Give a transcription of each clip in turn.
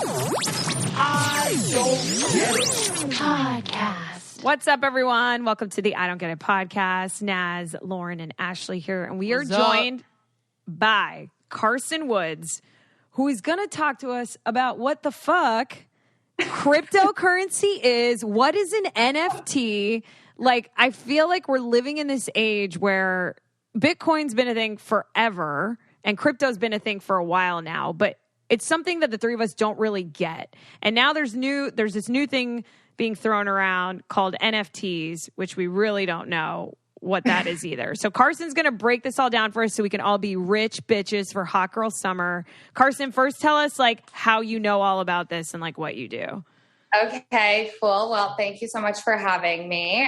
I Don't Get It Podcast. What's up, everyone? Welcome to the I Don't Get It podcast. Naz, Lauren, and Ashley here. And we are joined by Karsen Woods, who is going to talk to us about what the fuck cryptocurrency is. What is an NFT? Like, I feel like we're living in this age where Bitcoin's been a thing forever and crypto's been a thing for a while now, but it's something that the three of us don't really get. And now there's this new thing being thrown around called NFTs, which we really don't know what that is either. So Karsen's going to break this all down for us so we can all be rich bitches for Hot Girl Summer. Karsen, first tell us like how you know all about this and like what you do. Okay, cool. Well, thank you so much for having me.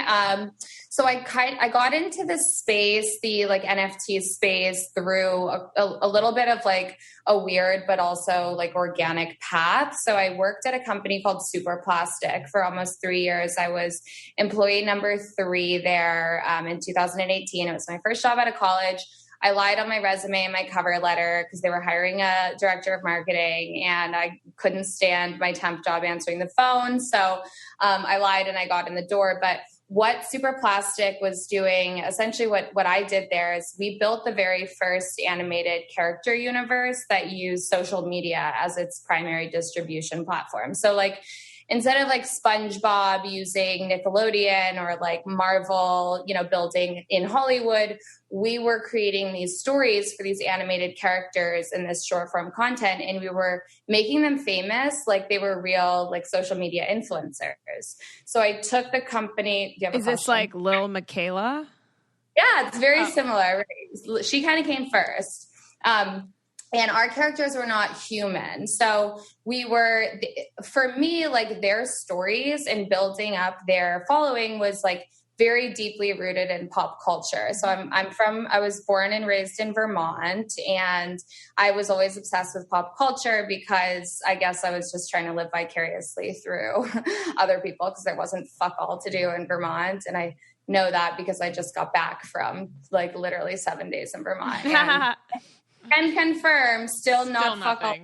So I got into this space, the like NFT space, through a little bit of like a weird but also like organic path. So I worked at a company called Super Plastic for almost 3 years. I was employee number 3 there in 2018. It was my first job out of college. I lied on my resume and my cover letter because they were hiring a director of marketing and I couldn't stand my temp job answering the phone. So I lied and I got in the door. But what Super Plastic was doing, essentially what I did there is we built the very first animated character universe that used social media as its primary distribution platform. So like, instead of like SpongeBob using Nickelodeon or like Marvel, building in Hollywood, we were creating these stories for these animated characters in this short form content. And we were making them famous like they were real, like social media influencers. So I took the company. Do you have a question? This like Lil Michaela? Yeah, it's very similar. She kind of came first. And our characters were not human. So for me, like their stories and building up their following was like very deeply rooted in pop culture. So I was born and raised in Vermont, and I was always obsessed with pop culture because I guess I was just trying to live vicariously through other people because there wasn't fuck all to do in Vermont. And I know that because I just got back from like literally 7 days in Vermont. And confirm, still not fuck all.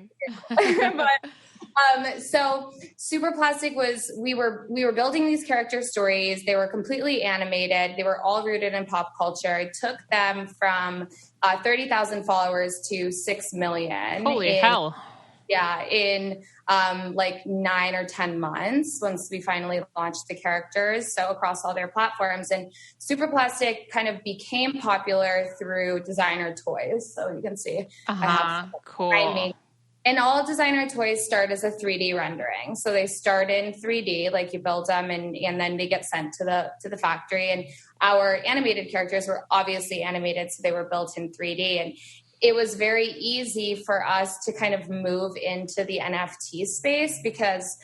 But so Super Plastic we were building these character stories. They were completely animated. They were all rooted in pop culture. I took them from 30,000 followers to 6 million. Holy hell. Yeah, in like 9 or 10 months once we finally launched the characters. So across all their platforms, and Super Plastic kind of became popular through designer toys. So you can see I have cool. And all designer toys start as a 3D rendering. So they start in 3D, like you build them and then they get sent to the factory. And our animated characters were obviously animated, so they were built in 3D. And it was very easy for us to kind of move into the NFT space because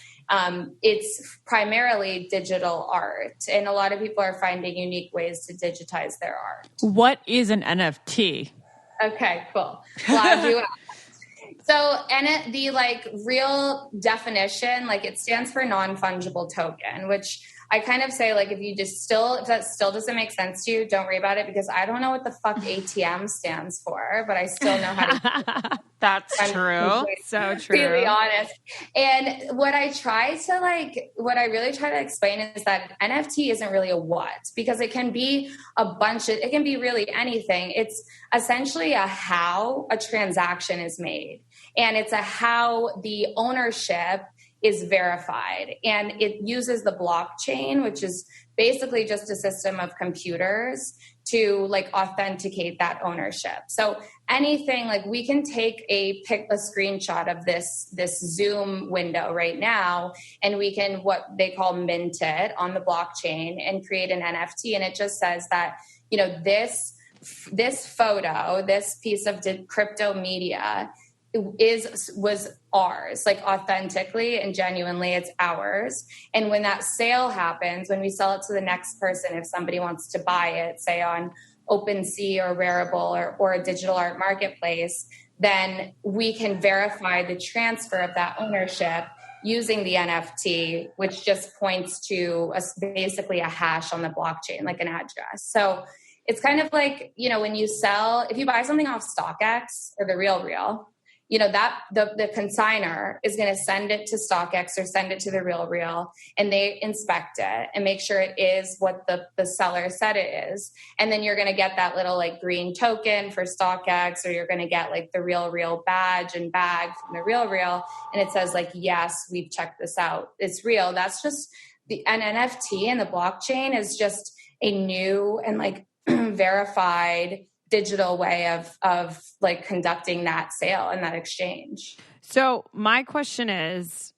it's primarily digital art. And a lot of people are finding unique ways to digitize their art. What is an NFT? Okay, cool. Glad you asked. So, and the like real definition, like it stands for non-fungible token, which I kind of say, like, if that still doesn't make sense to you, don't worry about it because I don't know what the fuck ATM stands for, but I still know how to. That's true. So true. To be honest. And what I really try to explain is that NFT isn't really a what, because it can be it can be really anything. It's essentially a how a transaction is made. And it's a how the ownership is verified, and it uses the blockchain, which is basically just a system of computers to like authenticate that ownership. So anything, like we can take a screenshot of this Zoom window right now, and we can what they call mint it on the blockchain and create an NFT, and it just says that this photo, this piece of crypto media was ours, like authentically and genuinely it's ours. And when that sale happens, when we sell it to the next person, if somebody wants to buy it, say on OpenSea or Rarible or a digital art marketplace, then we can verify the transfer of that ownership using the NFT, which just points to basically a hash on the blockchain, like an address. So it's kind of like, when if you buy something off StockX or The RealReal, that the consignor is going to send it to StockX or send it to the Real, and they inspect it and make sure it is what the seller said it is. And then you're going to get that little like green token for StockX, or you're going to get like the Real badge and bag from the Real. And it says like, yes, we've checked this out. It's real. That's just an NFT, and the blockchain is just a new and like verified digital way of like conducting that sale and that exchange. So my question is,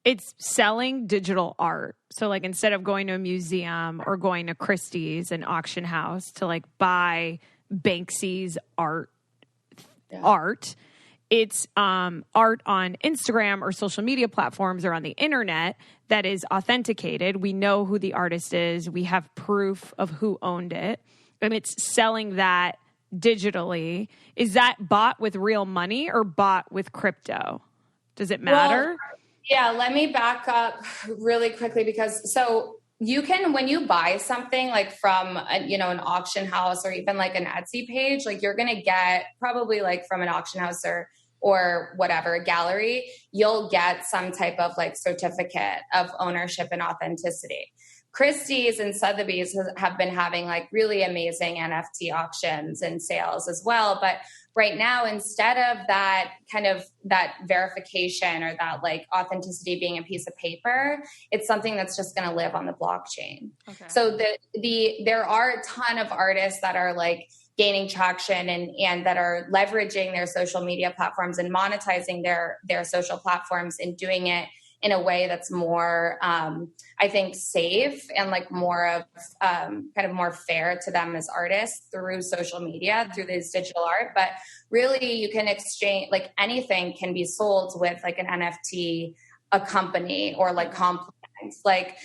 it's selling digital art. So like instead of going to a museum or going to Christie's, an auction house, to like buy Banksy's art, it's art on Instagram or social media platforms or on the internet that is authenticated. We know who the artist is. We have proof of who owned it. And it's selling that digitally. Is that bought with real money or bought with crypto? Does it matter? Well, yeah, let me back up really quickly, because so you can, when you buy something like from an auction house or even like an Etsy page, like you're going to get probably like from an auction house or whatever, a gallery, you'll get some type of like certificate of ownership and authenticity. Christie's and Sotheby's have been having like really amazing NFT auctions and sales as well. But right now, instead of that kind of that verification or that like authenticity being a piece of paper, it's something that's just going to live on the blockchain. Okay. So there are a ton of artists that are like gaining traction and that are leveraging their social media platforms and monetizing their social platforms and doing it in a way that's more, I think, safe and like more of kind of more fair to them as artists through social media, through this digital art. But really, you can exchange, like anything can be sold with like an NFT, a company, or like complements. Like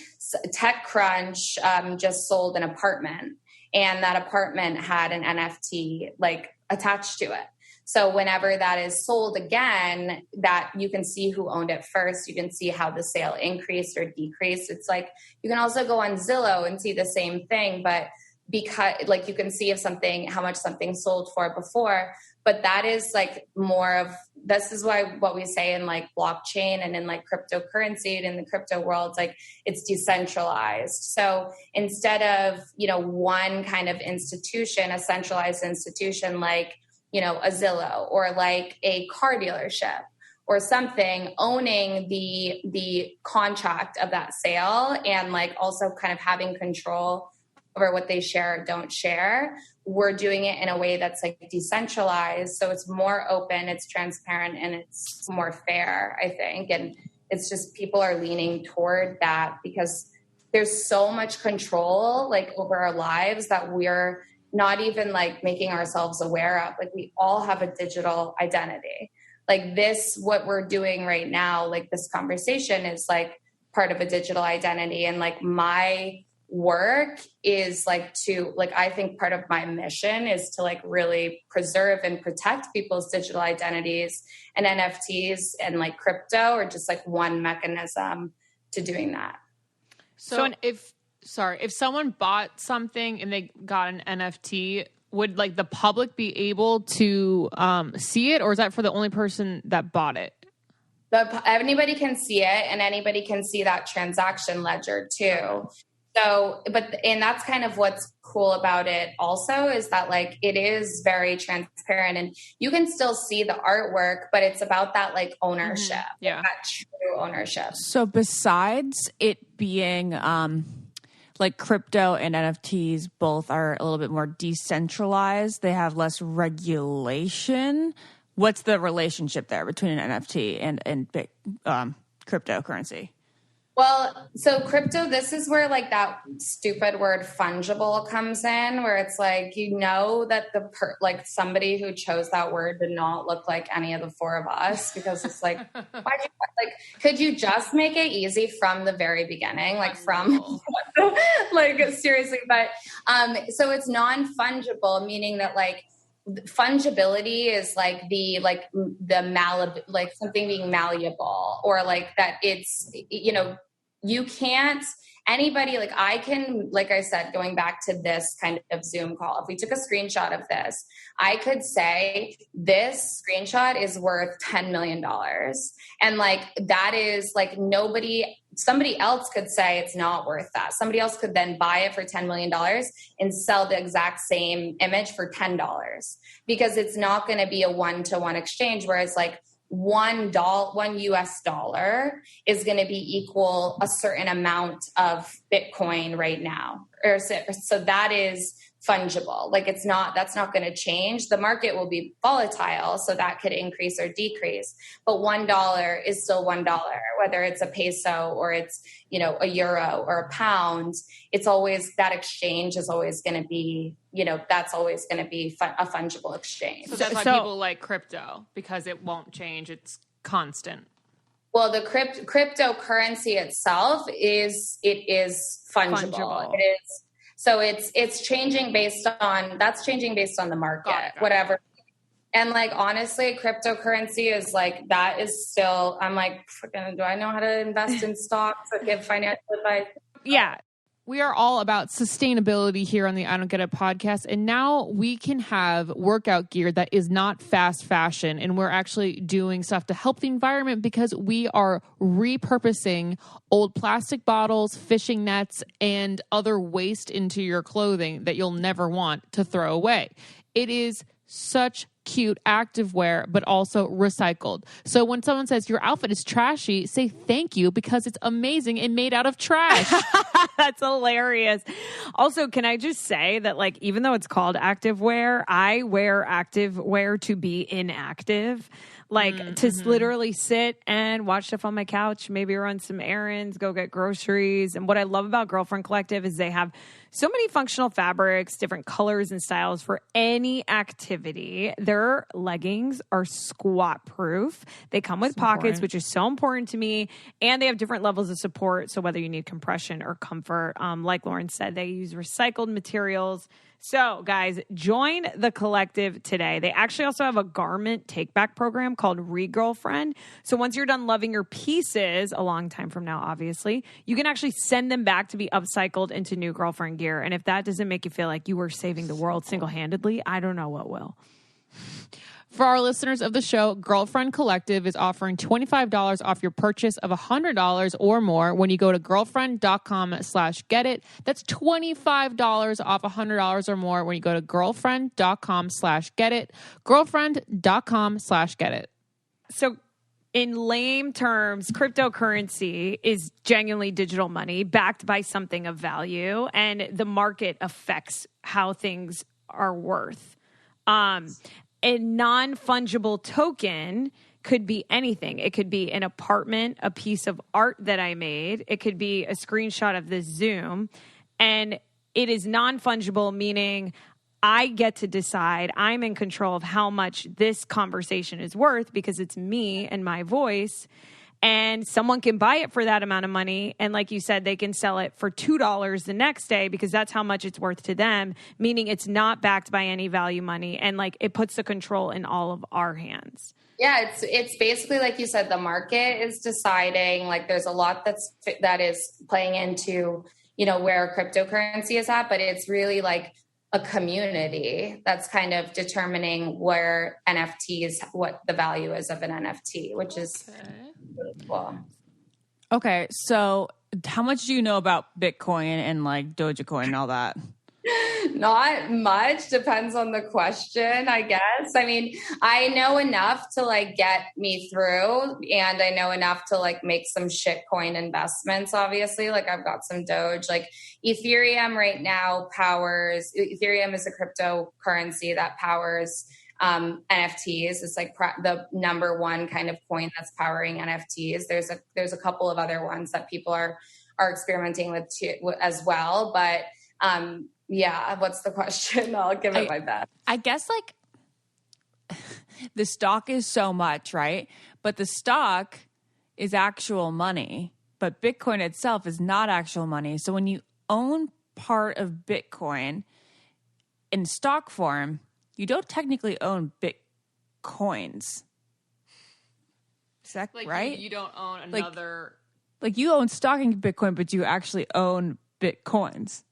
TechCrunch just sold an apartment, and that apartment had an NFT like attached to it. So whenever that is sold again, that you can see who owned it first. You can see how the sale increased or decreased. It's like, you can also go on Zillow and see the same thing, but because like you can see how much something sold for before, but that is like more of, this is why what we say in like blockchain and in like cryptocurrency and in the crypto world, like it's decentralized. So instead of, one kind of institution, a centralized institution, like, a Zillow or like a car dealership or something owning the contract of that sale, and like also kind of having control over what they share or don't share, we're doing it in a way that's like decentralized. So it's more open, it's transparent, and it's more fair, I think. And it's just people are leaning toward that because there's so much control like over our lives that we're not even like making ourselves aware of. Like we all have a digital identity. Like this, what we're doing right now, like this conversation is like part of a digital identity. And like my work is like I think part of my mission is to like really preserve and protect people's digital identities, and NFTs and like crypto are just like one mechanism to doing that. So if someone bought something and they got an NFT, would like the public be able to see it, or is that for the only person that bought it? Anybody can see it, and anybody can see that transaction ledger too. So, and that's kind of what's cool about it also, is that like it is very transparent and you can still see the artwork, but it's about that like ownership, that true ownership. So besides it being like crypto and NFTs both are a little bit more decentralized, they have less regulation. What's the relationship there between an NFT and big cryptocurrency? Well, so crypto, this is where like that stupid word fungible comes in, where it's like, that like somebody who chose that word did not look like any of the four of us, because it's like, could you just make it easy from the very beginning? Like like seriously, but so it's non-fungible, meaning that like fungibility is like the malleable, like something being malleable, or like that it's, you can't, anybody, like I can, like I said, going back to this kind of Zoom call, if we took a screenshot of this, I could say this screenshot is worth $10 million. And like, that is like somebody else could say it's not worth that. Somebody else could then buy it for $10 million and sell the exact same image for $10, because it's not going to be a one-to-one exchange, whereas like $1 US dollar is going to be equal a certain amount of Bitcoin right now. So that is fungible. Like that's not going to change. The market will be volatile, so that could increase or decrease. But $1 is still $1, whether it's a peso or it's, a euro or a pound. It's always, that exchange is always going to be, that's always going to be a fungible exchange. So that's why people like crypto, because it won't change. It's constant. Well, the cryptocurrency itself is fungible. It is. So it's changing based on the market, whatever. And like, honestly, cryptocurrency is like, that is still, I'm like, do I know how to invest in stocks or give financial advice? Yeah. We are all about sustainability here on the I Don't Get It podcast. And now we can have workout gear that is not fast fashion. And we're actually doing stuff to help the environment, because we are repurposing old plastic bottles, fishing nets, and other waste into your clothing that you'll never want to throw away. It is such cute activewear, but also recycled. So when someone says your outfit is trashy, say thank you, because it's amazing and made out of trash. That's hilarious. Also, can I just say that, like, even though it's called activewear, I wear activewear to be inactive. Like to literally sit and watch stuff on my couch, maybe run some errands, go get groceries. And what I love about Girlfriend Collective is they have so many functional fabrics, different colors and styles for any activity. Their leggings are squat proof. They come with pockets, which is so important to me. And they have different levels of support. So whether you need compression or comfort, like Lauren said, they use recycled materials. So, guys, join the collective today. They actually also have a garment take-back program called Re-Girlfriend. So once you're done loving your pieces, a long time from now, obviously, you can actually send them back to be upcycled into new girlfriend gear. And if that doesn't make you feel like you were saving the world single-handedly, I don't know what will. For our listeners of the show, Girlfriend Collective is offering $25 off your purchase of $100 or more when you go to girlfriend.com/getit. That's $25 off $100 or more when you go to girlfriend.com/getit. Girlfriend.com/getit. So in lame terms, cryptocurrency is genuinely digital money backed by something of value, and the market affects how things are worth. A non-fungible token could be anything. It could be an apartment, a piece of art that I made. It could be a screenshot of this Zoom. And it is non-fungible, meaning I get to decide, I'm in control of how much this conversation is worth, because it's me and my voice. And someone can buy it for that amount of money. And like you said, they can sell it for $2 the next day, because that's how much it's worth to them, meaning it's not backed by any value money. And like, it puts the control in all of our hands. Yeah, it's basically, like you said, the market is deciding. Like, there's a lot that is playing into, where cryptocurrency is at, but it's really like a community that's kind of determining where NFTs, what the value is of an NFT, which is really cool. Okay, so how much do you know about Bitcoin and like Dogecoin and all that? Not much. Depends on the question, I guess. I mean, I know enough to like get me through, and I know enough to like make some shitcoin investments, obviously. Like, I've got some Doge. Like, Ethereum right now Ethereum is a cryptocurrency that powers NFTs. It's like the number one kind of coin that's powering NFTs. There's a couple of other ones that people are experimenting with too, as well. But yeah, what's the question? I'll give it my best. I guess like the stock is so much, right? But the stock is actual money, but Bitcoin itself is not actual money. So when you own part of Bitcoin in stock form, you don't technically own Bitcoins. Is that like right? You don't own another Like you own stock in Bitcoin, but you actually own Bitcoins.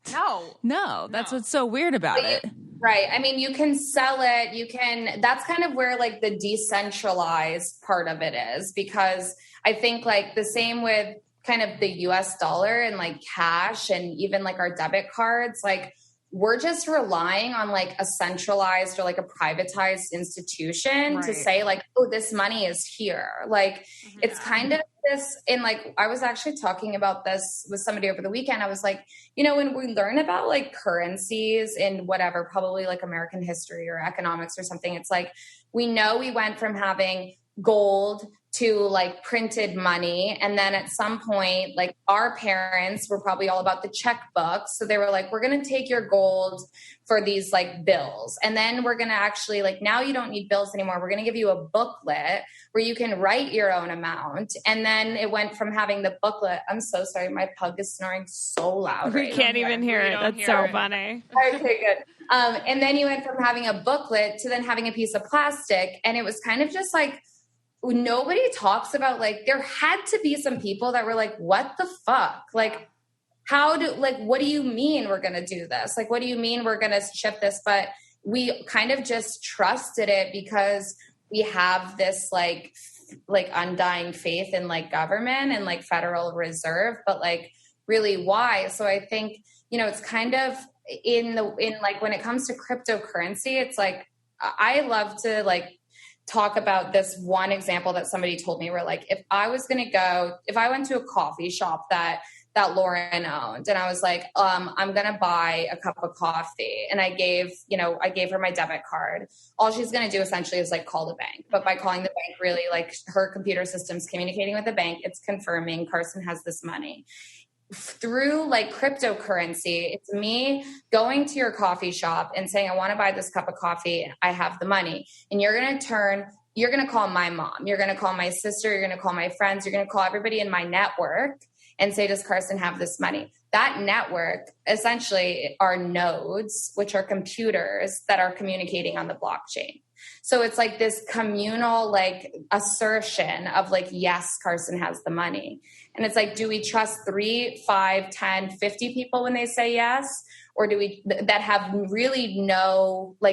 No. That's what's so weird about it. Right. I mean, you can sell it. That's kind of where like the decentralized part of it is, because I think like the same with kind of the US dollar and like cash and even like our debit cards, like we're just relying on like a centralized or like a privatized institution to say like, oh, this money is here. Like it's kind of this, and like I was actually talking about this with somebody over the weekend. I was like, you know, when we learn about like currencies in whatever, probably like American history or economics or something, it's like we know we went from having gold to like printed money. And then at some point, like our parents were probably all about the checkbook. So they were like, we're going to take your gold for these like bills. And then we're going to actually like, now you don't need bills anymore. We're going to give you a booklet where you can write your own amount. And then it went from having the booklet. I'm so sorry. My pug is snoring so loud. We can't even hear it. That's so funny. Okay, good. And then you went from having a booklet to then having a piece of plastic. And it was kind of just like, nobody talks about like, there had to be some people that were like, what the fuck? Like, what do you mean we're going to do this? Like, what do you mean we're going to shift this? But we kind of just trusted it because we have this like undying faith in like government and like Federal Reserve, but like really why? So I think, you know, it's kind of in like, when it comes to cryptocurrency, it's like, I love to like talk about this one example that somebody told me where like, if I went to a coffee shop that Lauren owned and I was like, I'm going to buy a cup of coffee. And I gave her my debit card. All she's going to do essentially is like call the bank. But by calling the bank, really like her computer system's communicating with the bank. It's confirming Karsen has this money. Through like cryptocurrency, it's me going to your coffee shop and saying, I want to buy this cup of coffee. I have the money. And you're going to call my mom. You're going to call my sister. You're going to call my friends. You're going to call everybody in my network and say, does Karsen have this money? That network essentially are nodes, which are computers that are communicating on the blockchain. So it's like this communal like assertion of like, yes, Karsen has the money. And it's like, do we trust 3, 5, 10, 50 people when they say yes? Or do we that have really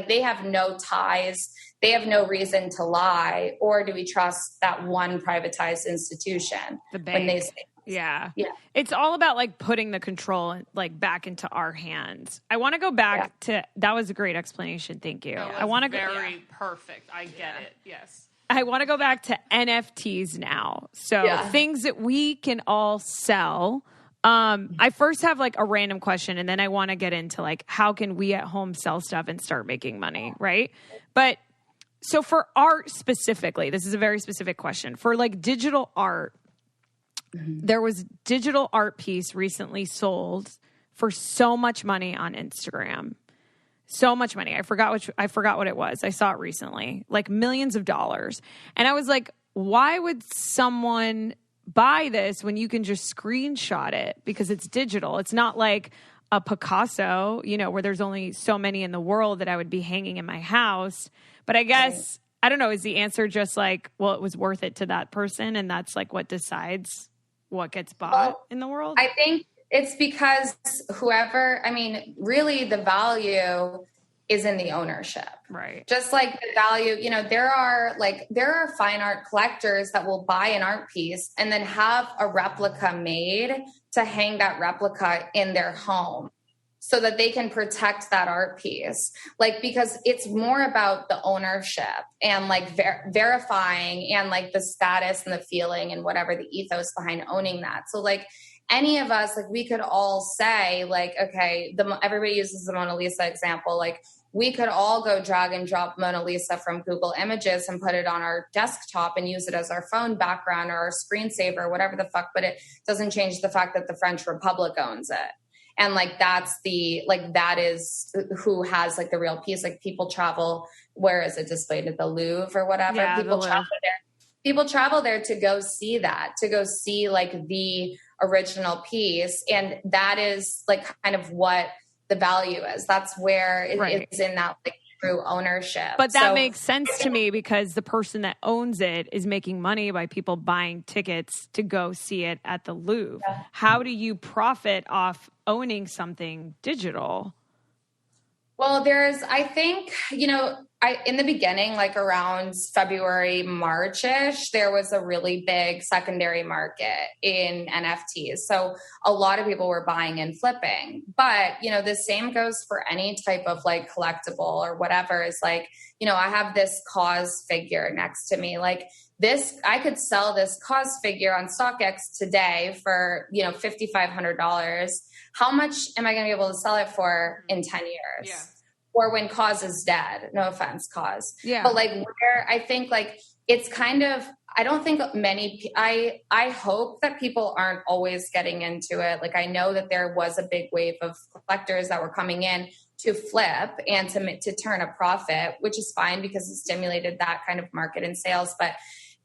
they have no ties, they have no reason to lie? Or do we trust that one privatized institution the bank. When they say Yeah. It's all about like putting the control like back into our hands. I want to go back to, that was a great explanation. Thank you. I want to go very perfect. I get it. Yes. I want to go back to NFTs now. So things that we can all sell. I first have like a random question and then I want to get into like, how can we at home sell stuff and start making money? Right. But so for art specifically, this is a very specific question for like digital art. There was digital art piece recently sold for so much money on Instagram. So much money. I forgot what it was. I saw it recently, like millions of dollars. And I was like, why would someone buy this when you can just screenshot it because it's digital? It's not like a Picasso, you know, where there's only so many in the world that I would be hanging in my house. But I guess, I don't know, is the answer just like, well, it was worth it to that person and that's like what decides what gets bought in the world? I think it's because really the value is in the ownership. Right. Just like the value, you know, there are fine art collectors that will buy an art piece and then have a replica made to hang that replica in their home so that they can protect that art piece. Like, because it's more about the ownership and like verifying and like the status and the feeling and whatever the ethos behind owning that. So like any of us, like we could all say like, okay, everybody uses the Mona Lisa example. Like we could all go drag and drop Mona Lisa from Google Images and put it on our desktop and use it as our phone background or our screensaver, whatever the fuck, but it doesn't change the fact that the French Republic owns it. And like, that is who has like the real piece. Like people travel, where is it displayed at the Louvre or whatever? Yeah, people travel there to go see that, to go see like the original piece. And that is like kind of what the value is. That's where it is in that like true ownership. But that makes sense to me because the person that owns it is making money by people buying tickets to go see it at the Louvre. Yeah. How do you profit off owning something digital? Well, I think, in the beginning, like around February, March-ish, there was a really big secondary market in NFTs. So a lot of people were buying and flipping. But, the same goes for any type of like collectible or whatever. Is like, I have this cause figure next to me. Like this, I could sell this cause figure on StockX today for, $5,500. How much am I going to be able to sell it for in 10 years? Yeah. Or when cause is dead? No offense, cause. Yeah. But like where I think like it's kind of, I don't think I hope that people aren't always getting into it. Like I know that there was a big wave of collectors that were coming in to flip and to turn a profit, which is fine because it stimulated that kind of market and sales. But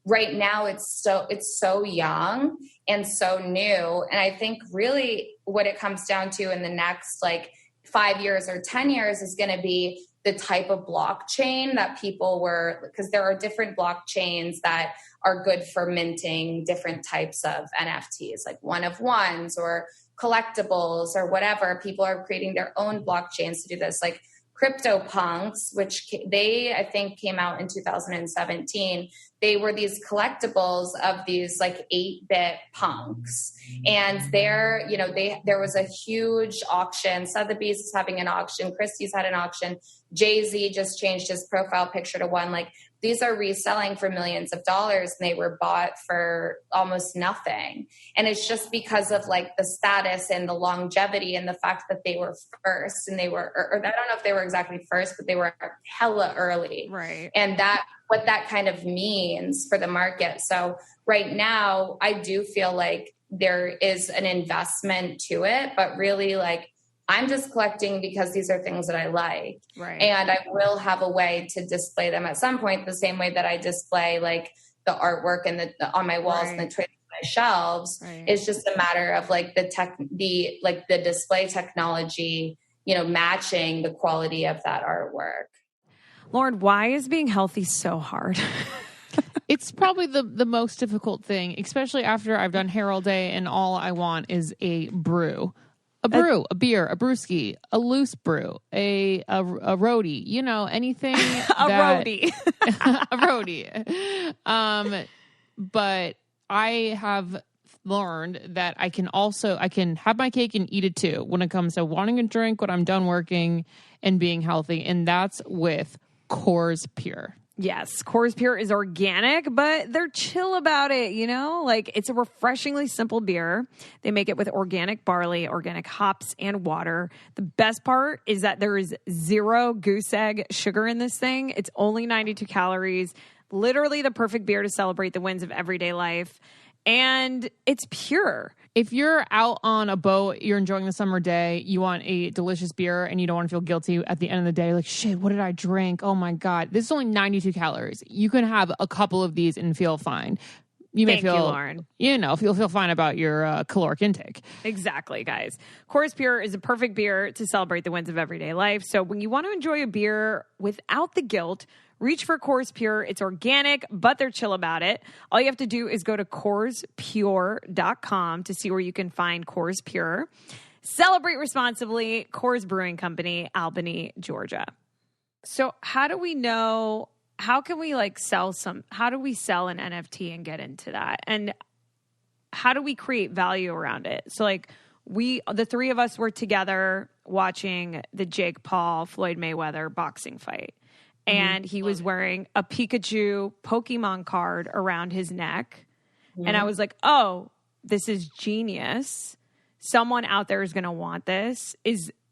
right now it's so young and so new. And I think really what it comes down to in the next like 5 years or 10 years is going to be the type of blockchain that because there are different blockchains that are good for minting different types of NFTs, like one-of-ones or collectibles or whatever. People are creating their own blockchains to do this, like CryptoPunks, which I think came out in 2017. They were these collectibles of these like 8-bit punks. And there was a huge auction. Sotheby's is having an auction. Christie's had an auction. Jay-Z just changed his profile picture to one. Like these are reselling for millions of dollars and they were bought for almost nothing. And it's just because of like the status and the longevity and the fact that they were first and they were, or I don't know if they were exactly first, but they were hella early. Right. And what that kind of means for the market. So right now I do feel like there is an investment to it, but really like I'm just collecting because these are things that I like. Right. And I will have a way to display them at some point, the same way that I display like the artwork and on my walls and the trade on my shelves. Right. It's just a matter of like the display technology, matching the quality of that artwork. Lauren, why is being healthy so hard? It's probably the most difficult thing, especially after I've done hair all day and all I want is a brew. A a beer, a brewski, a loose brew, a roadie, anything. Roadie. A roadie. But I have learned that I can have my cake and eat it too when it comes to wanting a drink when I'm done working and being healthy. And that's with Coors Pure. Yes, Coors Pure is organic, but they're chill about it, Like, it's a refreshingly simple beer. They make it with organic barley, organic hops, and water. The best part is that there is 0 goose egg sugar in this thing. It's only 92 calories. Literally the perfect beer to celebrate the wins of everyday life. And it's pure. If you're out on a boat, you're enjoying the summer day, you want a delicious beer and you don't want to feel guilty at the end of the day, like, shit, what did I drink? Oh my God. This is only 92 calories. You can have a couple of these and feel fine. You may feel, Lauren. Feel fine about your caloric intake. Exactly, guys. Coors Pure is a perfect beer to celebrate the wins of everyday life. So when you want to enjoy a beer without the guilt, reach for Coors Pure. It's organic, but they're chill about it. All you have to do is go to CoorsPure.com to see where you can find Coors Pure. Celebrate responsibly. Coors Brewing Company, Albany, Georgia. So how do we know... How can we how do we sell an NFT and get into that? And how do we create value around it? So the three of us were together watching the Jake Paul, Floyd Mayweather boxing fight. And he was wearing a Pikachu Pokemon card around his neck. Mm-hmm. And I was like, oh, this is genius. Someone out there is going to want this.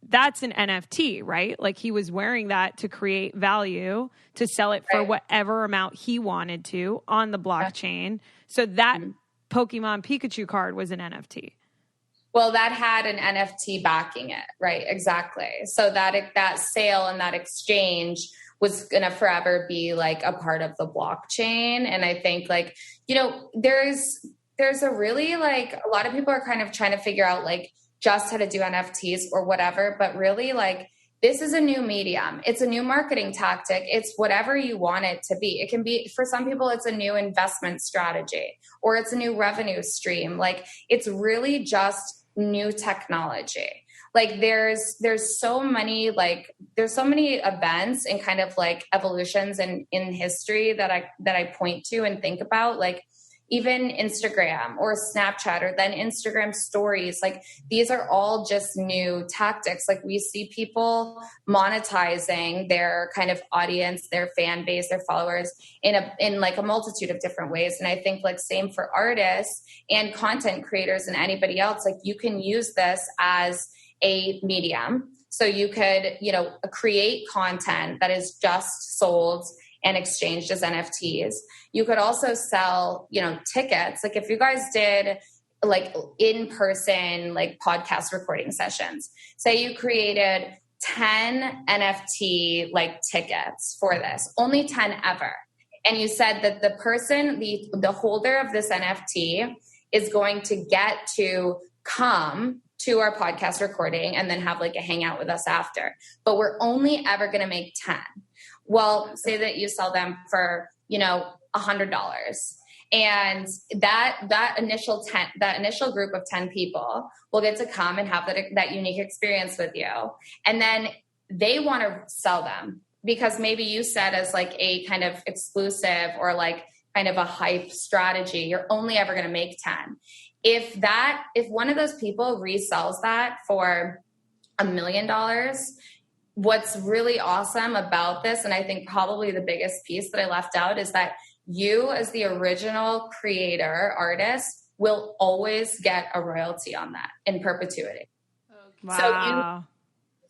That's an NFT, right? Like he was wearing that to create value, to sell it for whatever amount he wanted to on the blockchain. So that Pokemon Pikachu card was an NFT. Well, that had an NFT backing it, right? Exactly. So that sale and that exchange was going to forever be like a part of the blockchain. And I think there's a really a lot of people are kind of trying to figure out just how to do NFTs or whatever, but really this is a new medium. It's a new marketing tactic. It's whatever you want it to be. It can be, for some people, it's a new investment strategy, or it's a new revenue stream. Like, it's really just new technology. Like, there's so many events and kind of like evolutions in history that I point to and think about, like even Instagram or Snapchat, or then Instagram stories. Like, these are all just new tactics. Like, we see people monetizing their kind of audience, their fan base, their followers in like a multitude of different ways. And I think like same for artists and content creators and anybody else. Like, you can use this as a medium. So you could, create content that is just sold and exchanged as NFTs. You could also sell, tickets. Like, if you guys did like in-person, like podcast recording sessions, say you created 10 NFT like tickets for this, only 10 ever. And you said that the person, the holder of this NFT is going to get to come to our podcast recording and then have like a hangout with us after. But we're only ever going to make 10. Well, say that you sell them for, $100. And that initial group of 10 people will get to come and have that unique experience with you. And then they want to sell them because maybe you said as like a kind of exclusive or like kind of a hype strategy, you're only ever going to make 10. If one of those people resells that for $1 million, what's really awesome about this, and I think probably the biggest piece that I left out, is that you as the original creator, artist, will always get a royalty on that in perpetuity. Wow.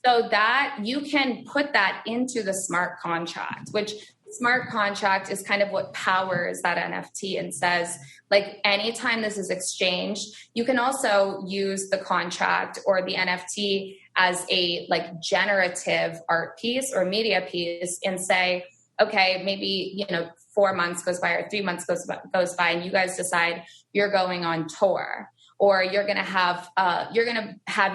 So that you can put that into the smart contract, which smart contract is kind of what powers that NFT and says, like, anytime this is exchanged, you can also use the contract or the NFT as a like generative art piece or media piece and say, okay, maybe, 4 months goes by or 3 months goes by and you guys decide you're going on tour, or you're going to have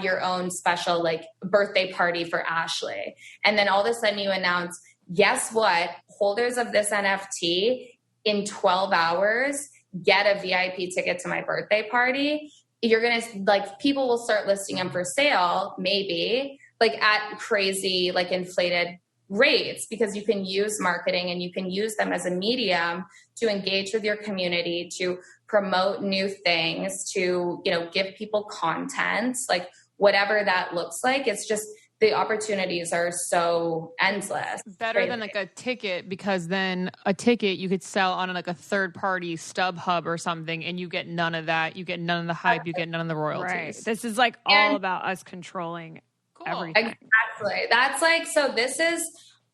your own special like birthday party for Ashley. And then all of a sudden you announce, guess what? Holders of this NFT in 12 hours get a VIP ticket to my birthday party. You're going to like, people will start listing them for sale, maybe like at crazy, like inflated rates, because you can use marketing and you can use them as a medium to engage with your community, to promote new things, to, give people content, like whatever that looks like. It's just, the opportunities are so endless. Better than like a ticket, because then a ticket you could sell on like a third party StubHub or something and you get none of that. You get none of the hype. You get none of the royalties. Right. This is like all about us controlling everything. Exactly. That's like, so this is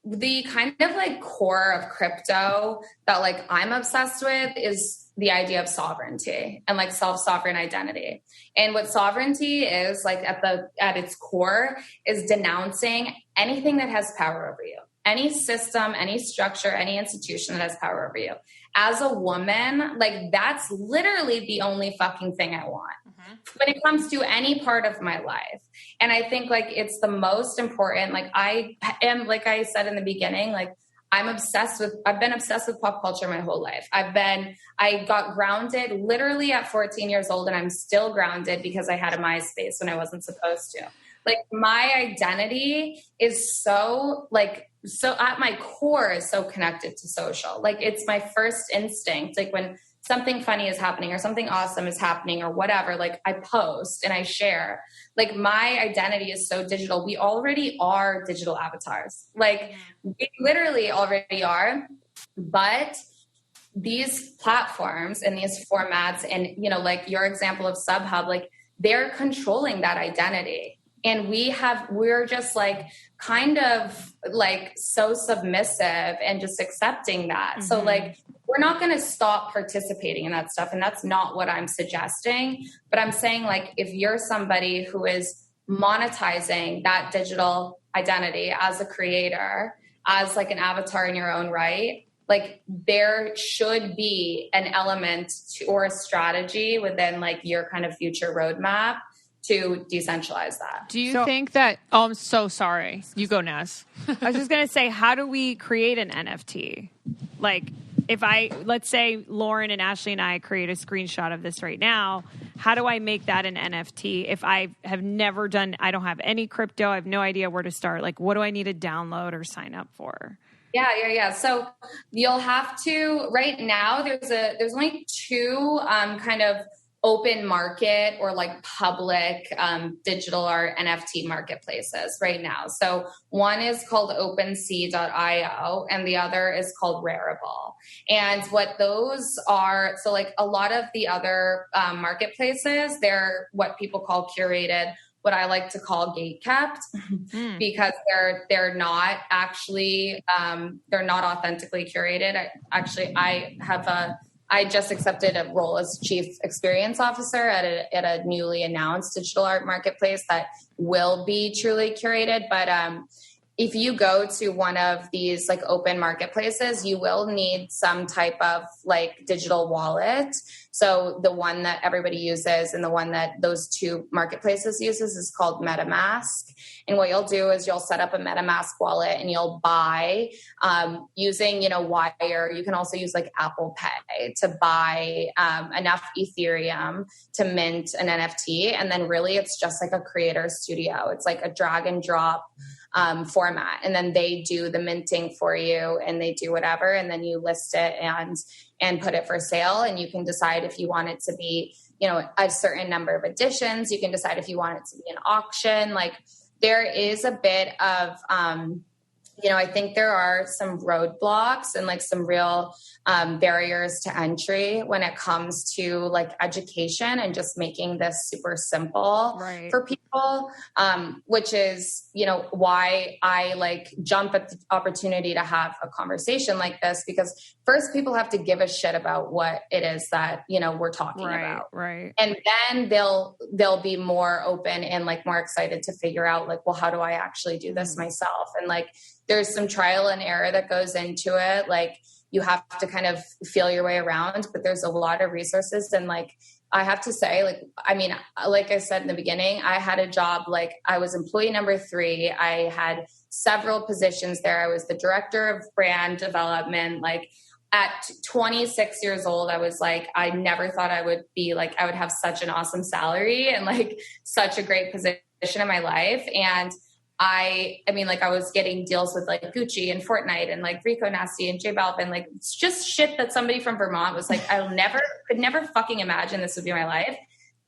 the kind of like core of crypto that like I'm obsessed with, is the idea of sovereignty and like self-sovereign identity. And what sovereignty is, like at its core, is denouncing anything that has power over you, any system, any structure, any institution that has power over you. As a woman, like that's literally the only fucking thing I want when it comes to any part of my life. And I think like it's the most important. Like I am, like I said in the beginning, like I've been obsessed with pop culture my whole life. I got grounded literally at 14 years old, and I'm still grounded because I had a MySpace when I wasn't supposed to. Like my identity is so at my core is so connected to social. Like it's my first instinct. Like when something funny is happening or something awesome is happening or whatever, like I post and I share. Like my identity is so digital. We already are digital avatars. Like we literally already are. But these platforms and these formats and, like your example of StubHub, like they're controlling that identity. And we're just like kind of like so submissive and just accepting that. Mm-hmm. So like, we're not going to stop participating in that stuff. And that's not what I'm suggesting. But I'm saying like, if you're somebody who is monetizing that digital identity as a creator, as like an avatar in your own right, like there should be an element or a strategy within like your kind of future roadmap to decentralize that. Do you think that, oh, I'm so sorry. You go, Naz. I was just going to say, how do we create an NFT? Like, let's say Lauren and Ashley and I create a screenshot of this right now, how do I make that an NFT if I have never done, I don't have any crypto, I have no idea where to start. Like, what do I need to download or sign up for? Yeah. So you'll have to, right now, there's only two kind of open market or like public digital art NFT marketplaces right now. So one is called OpenSea.io and the other is called Rarible. And what those are, so like a lot of the other marketplaces, they're what people call curated, what I like to call gate kept, because they're not actually they're not authentically curated. I just accepted a role as chief experience officer at a newly announced digital art marketplace that will be truly curated. But if you go to one of these like open marketplaces, you will need some type of like digital wallet. So the one that everybody uses and the one that those two marketplaces uses is called MetaMask. And what you'll do is you'll set up a MetaMask wallet and you'll buy using, Wire. You can also use like Apple Pay to buy enough Ethereum to mint an NFT. And then really it's just like a creator studio. It's like a drag and drop format, and then they do the minting for you and they do whatever, and then you list it and put it for sale, and you can decide if you want it to be a certain number of editions. You can decide if you want it to be an auction. Like there is a bit of I think there are some roadblocks and like some real barriers to entry when it comes to like education and just making this super simple for people, which is, why I like jump at the opportunity to have a conversation like this, because first people have to give a shit about what it is that, we're talking about. Right. And then they'll be more open and like more excited to figure out like, well, how do I actually do this myself? And like, there's some trial and error that goes into it. Like you have to kind of feel your way around, but there's a lot of resources. And like, I have to say, like I said in the beginning, I had a job, like I was employee number 3. I had several positions there. I was the director of brand development. Like at 26 years old, I was like, I never thought I would be like, I would have such an awesome salary and like such a great position in my life. And I was getting deals with like Gucci and Fortnite and like Rico Nasty and J Balvin. Like it's just shit that somebody from Vermont was like, could never fucking imagine this would be my life.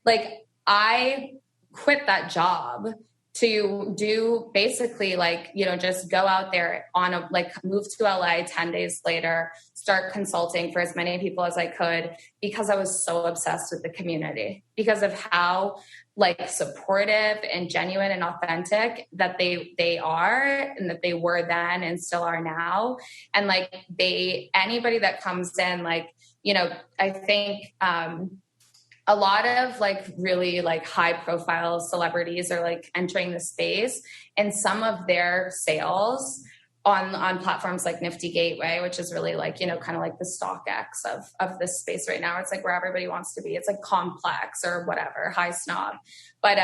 Like I quit that job to do basically like, just go out there move to LA 10 days later, start consulting for as many people as I could, because I was so obsessed with the community because of how like supportive and genuine and authentic that they are and that they were then and still are now. And like anybody that comes in, like, I think, a lot of like really like high profile celebrities are like entering the space, and some of their sales on platforms like Nifty Gateway, which is really like, kind of like the StockX of this space right now. It's like where everybody wants to be. It's like complex or whatever, high snob. But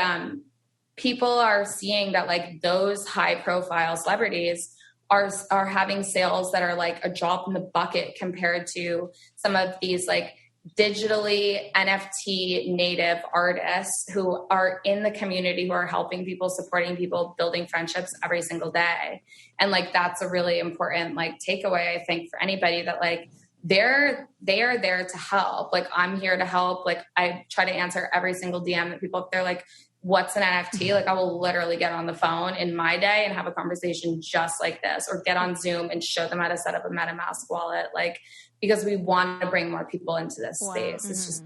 people are seeing that like those high profile celebrities are having sales that are like a drop in the bucket compared to some of these like digitally NFT native artists who are in the community, who are helping people, supporting people, building friendships every single day. And like, that's a really important like takeaway, I think, for anybody, that like, they are there to help. Like, I'm here to help. Like, I try to answer every single DM that people, if they're like, what's an NFT? Like, I will literally get on the phone in my day and have a conversation just like this, or get on Zoom and show them how to set up a MetaMask wallet. Like, because we want to bring more people into this space. It's just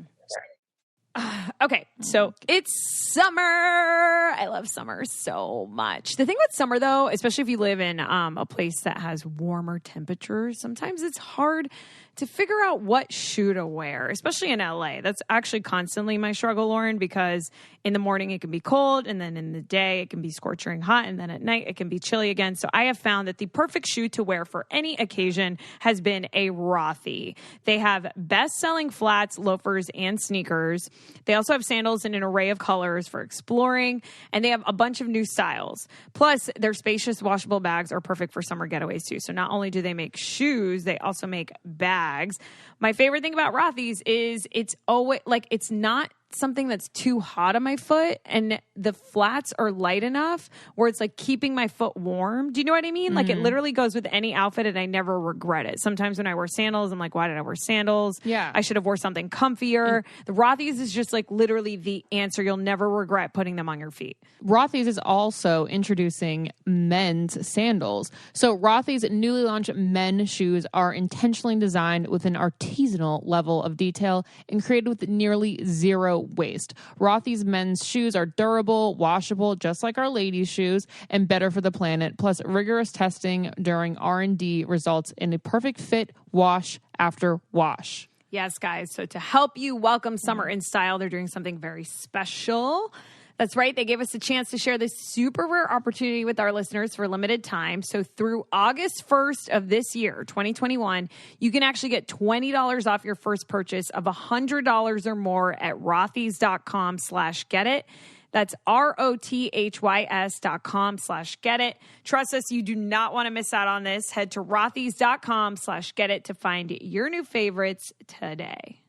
okay. So it's summer. I love summer so much. The thing with summer, though, especially if you live in a place that has warmer temperatures, sometimes it's hard to figure out what shoe to wear, especially in LA. That's actually constantly my struggle, Lauren, because in the morning it can be cold, and then in the day it can be scorching hot, and then at night it can be chilly again. So I have found that the perfect shoe to wear for any occasion has been a Rothy. They have best-selling flats, loafers, and sneakers. They also have sandals in an array of colors for exploring, and they have a bunch of new styles. Plus, their spacious washable bags are perfect for summer getaways too. So not only do they make shoes, they also make bags. My favorite thing about Rothys is it's always like it's not something that's too hot on my foot, and the flats are light enough where it's like keeping my foot warm. Do you know what I mean? Like it literally goes with any outfit, and I never regret it. Sometimes when I wear sandals, I'm like, why did I wear sandals? Yeah. I should have wore something comfier. The Rothys is just like literally the answer. You'll never regret putting them on your feet. Rothy's is also introducing men's sandals. So Rothy's newly launched men's shoes are intentionally designed with an artisanal level of detail and created with nearly zero waste. Rothy's men's shoes are durable, washable, just like our ladies' shoes, and better for the planet. Plus, rigorous testing during R&D results in a perfect fit wash after wash. Yes, guys. So to help you welcome summer in style, they're doing something very special. That's right. They gave us a chance to share this super rare opportunity with our listeners for a limited time. So through August 1st of this year, 2021, you can actually get $20 off your first purchase of $100 or more at rothys.com/get it. That's ROTHYS.com/get it. Trust us, you do not want to miss out on this. Head to rothys.com/get it to find your new favorites today.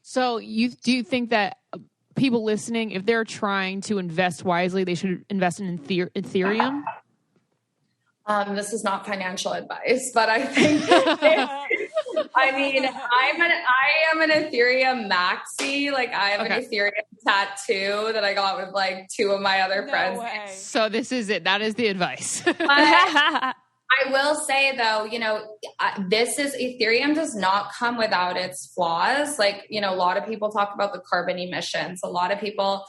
So do you think that people listening, if they're trying to invest wisely, they should invest in Ethereum? This is not financial advice, but I think, I mean, I am an Ethereum maxi. Like I have an Ethereum tattoo that I got with like two of my other friends. So this is it. That is the advice. I will say though, Ethereum does not come without its flaws. Like, a lot of people talk about the carbon emissions. A lot of people,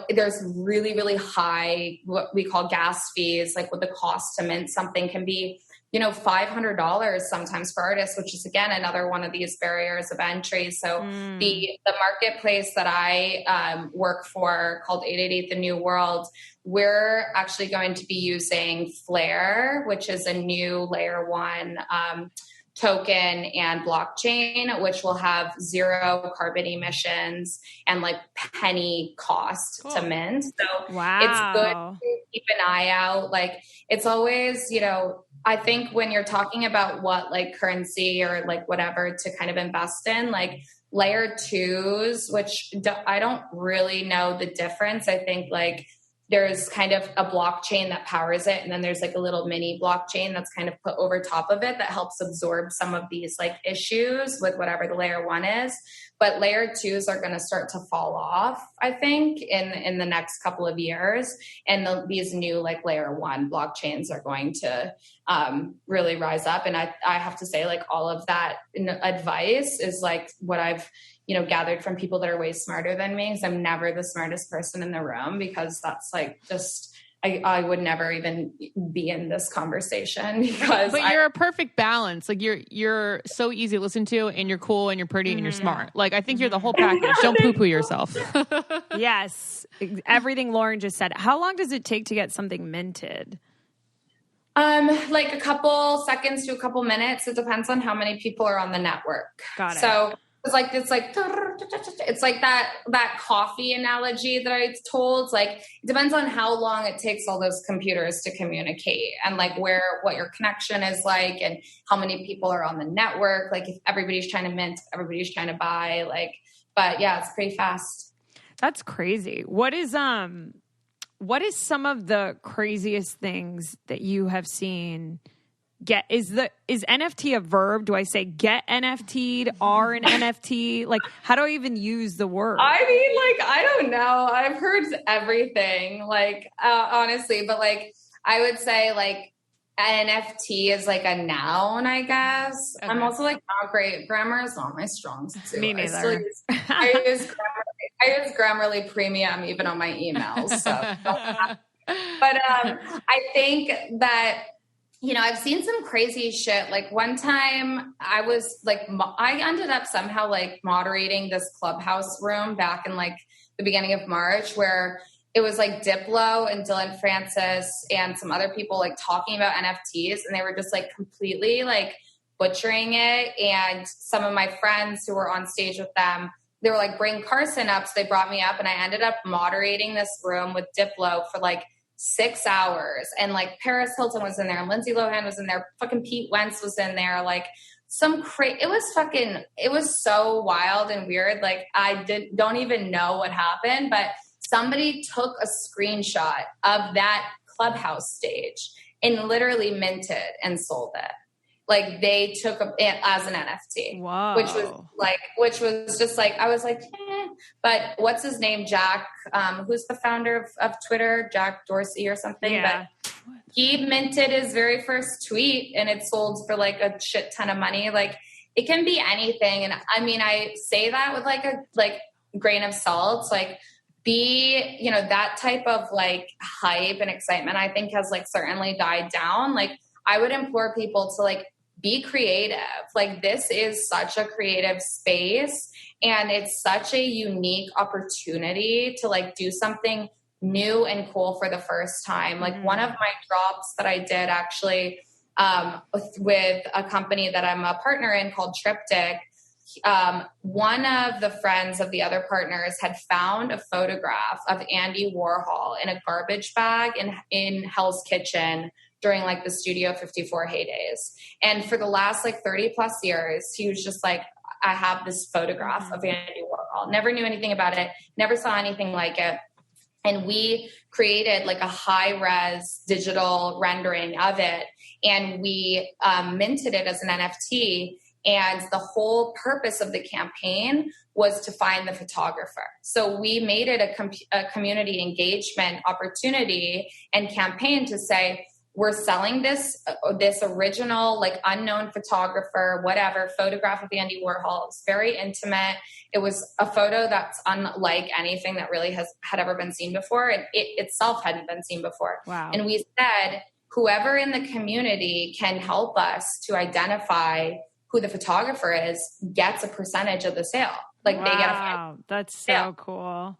there's really, really high, what we call gas fees, like what the cost to mint something can be, $500 sometimes for artists, which is again, another one of these barriers of entry. So the marketplace that I work for called 888 The New World, we're actually going to be using Flare, which is a new layer 1 token and blockchain, which will have zero carbon emissions and like penny cost to mint. So it's good to keep an eye out. Like it's always, I think when you're talking about what like currency or like whatever to kind of invest in, like layer 2s, which I don't really know the difference. I think like there's kind of a blockchain that powers it. And then there's like a little mini blockchain that's kind of put over top of it that helps absorb some of these like issues with whatever the layer 1 is. But layer 2s are going to start to fall off, I think, in the next couple of years. And these new like layer 1 blockchains are going to really rise up. And I have to say, like, all of that advice is like what I've gathered from people that are way smarter than me, because I'm never the smartest person in the room, because that's like just I would never even be in this conversation because But you're a perfect balance. Like you're so easy to listen to, and you're cool, and you're pretty, and you're smart. Like I think you're the whole package. Don't poo-poo yourself. Yes. Everything Lauren just said. How long does it take to get something minted? Like a couple seconds to a couple minutes. It depends on how many people are on the network. Got it. So it's like that coffee analogy that I told. Like it depends on how long it takes all those computers to communicate, and like what your connection is like, and how many people are on the network. Like if everybody's trying to mint, everybody's trying to buy. Like, but yeah, it's pretty fast. That's crazy. What is some of the craziest things that you have seen? Is NFT a verb? Do I say get NFT'd, are an NFT? Like, how do I even use the word? I mean, like, I don't know. I've heard everything, like, honestly, but like, I would say like NFT is like a noun, I guess. Okay. I'm also like not great. Grammar is not my strong suit. Me neither. I use Grammarly Premium even on my emails. So, but I think that, I've seen some crazy shit. Like one time I was like, I ended up somehow like moderating this Clubhouse room back in like the beginning of March where it was like Diplo and Dylan Francis and some other people like talking about NFTs, and they were just like completely like butchering it. And some of my friends who were on stage with them, they were like, bring Karsen up. So they brought me up, and I ended up moderating this room with Diplo for like 6 hours. And like Paris Hilton was in there, and Lindsay Lohan was in there, fucking Pete Wentz was in there, like it was so wild and weird. Like don't even know what happened, but somebody took a screenshot of that Clubhouse stage and literally minted and sold it. Like they took it as an NFT. Wow. which was just like, I was like, but what's his name? Jack, who's the founder of Twitter, Jack Dorsey or something. Yeah. But he minted his very first tweet and it sold for like a shit ton of money. Like it can be anything. And I mean, I say that with like a grain of salt, like that type of like hype and excitement, I think has like certainly died down. Like I would implore people to like be creative. Like this is such a creative space, and it's such a unique opportunity to like do something new and cool for the first time. Like one of my drops that I did actually with a company that I'm a partner in called Triptych, one of the friends of the other partners had found a photograph of Andy Warhol in a garbage bag in Hell's Kitchen during like the Studio 54 heydays. And for the last like 30 plus years, he was just like, I have this photograph of Andy Warhol. Never knew anything about it. Never saw anything like it. And we created like a high res digital rendering of it. And we minted it as an NFT. And the whole purpose of the campaign was to find the photographer. So we made it a community engagement opportunity and campaign to say, we're selling this original, like unknown photographer, whatever, photograph of Andy Warhol. It's very intimate. It was a photo that's unlike anything that really had ever been seen before. And it itself hadn't been seen before. Wow. And we said, whoever in the community can help us to identify who the photographer is gets a percentage of the sale. Like they get a That's so cool.